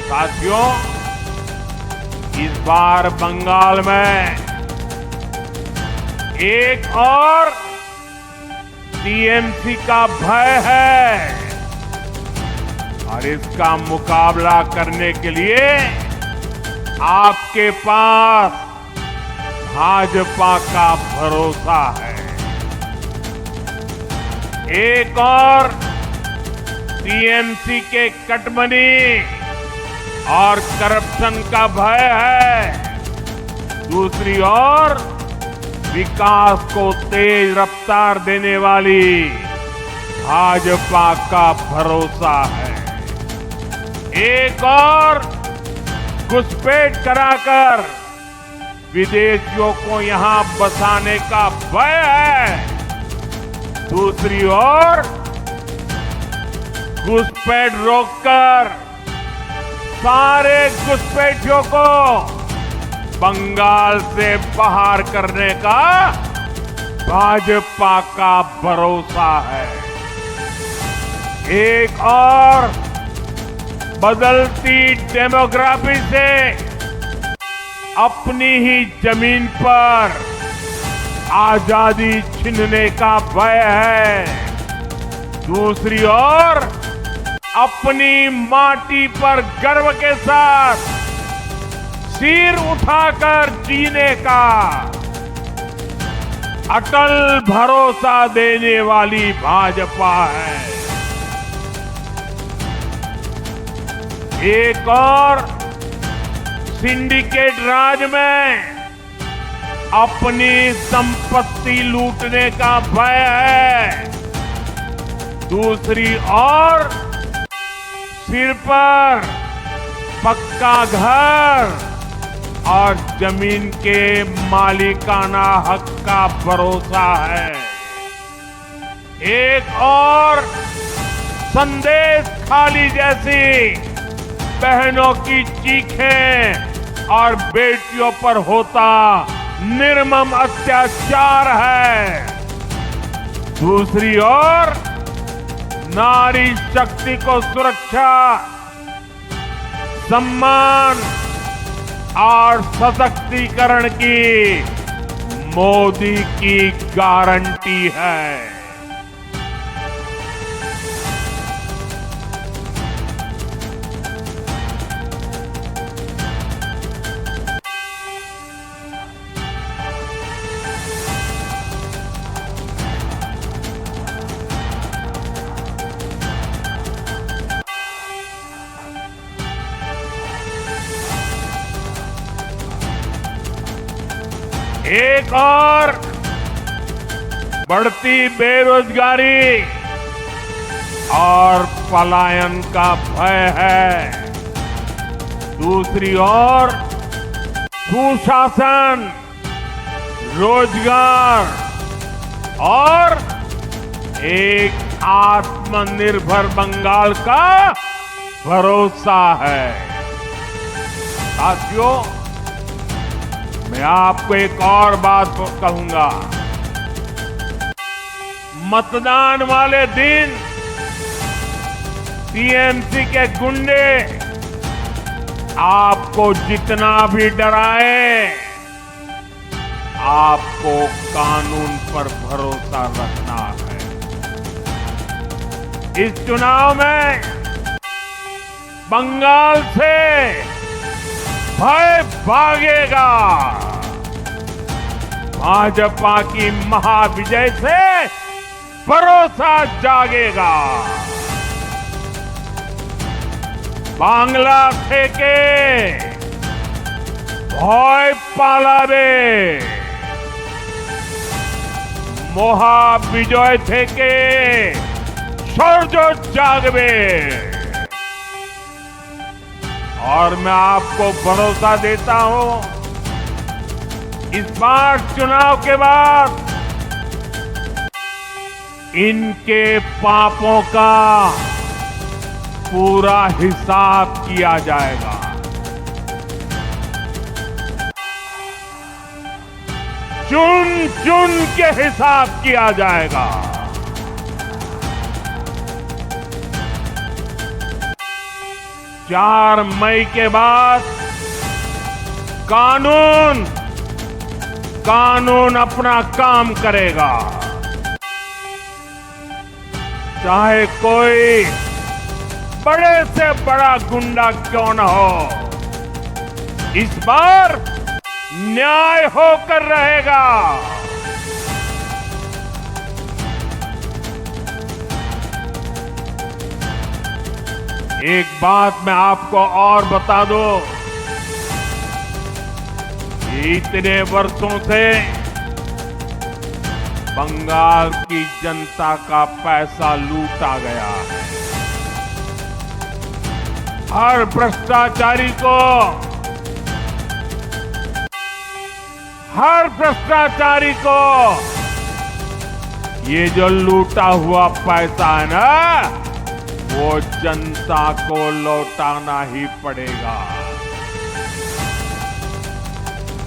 साथियों, इस बार बंगाल में एक और टीएमसी का भय है और इसका मुकाबला करने के लिए आपके पास भाजपा का भरोसा है। एक और टीएमसी के कटमनी और करप्शन का भय है, दूसरी ओर विकास को तेज रफ्तार देने वाली भाजपा का भरोसा है। एक और घुसपैठ कराकर विदेशियों को यहां बसाने का भय है, दूसरी ओर घुसपैठ रोककर सारे घुसपैठियों को बंगाल से बाहर करने का भाजपा का भरोसा है। एक और बदलती डेमोग्राफी से अपनी ही जमीन पर आजादी छीनने का भय है, दूसरी ओर अपनी माटी पर गर्व के साथ सिर उठाकर जीने का अटल भरोसा देने वाली भाजपा है। एक और सिंडिकेट राज में अपनी संपत्ति लूटने का भय है, दूसरी ओर सिर पर पक्का घर और जमीन के मालिकाना हक का भरोसा है। एक और संदेश खाली जैसी बहनों की चीखें और बेटियों पर होता निर्मम अत्याचार है, दूसरी ओर नारी शक्ति को सुरक्षा, सम्मान और सशक्तिकरण की मोदी की गारंटी है। एक और बढ़ती बेरोजगारी और पलायन का भय है, दूसरी ओर सुशासन, रोजगार और एक आत्मनिर्भर बंगाल का भरोसा है। साथियों, मैं आपको एक और बात कहूंगा, मतदान वाले दिन टीएमसी के गुंडे आपको जितना भी डराए, आपको कानून पर भरोसा रखना है। इस चुनाव में बंगाल से भय भागेगा, भाजपा की महाविजय से भरोसा जागेगा। बांग्ला থেকে ভয় পালাবে, মহাবিজয় থেকে শৌর্য জাগবে। और मैं आपको भरोसा देता हूं, इस बार चुनाव के बाद इनके पापों का पूरा हिसाब किया जाएगा। चुन चुन के हिसाब किया जाएगा। 4 मई के बाद कानून कानून अपना काम करेगा। चाहे कोई बड़े से बड़ा गुंडा क्यों न हो, इस बार न्याय होकर रहेगा। एक बात मैं आपको और बता दूं, इतने वर्षों से बंगाल की जनता का पैसा लूटा गया है। हर भ्रष्टाचारी को ये जो लूटा हुआ पैसा है ना, वो जनता को लौटाना ही पड़ेगा।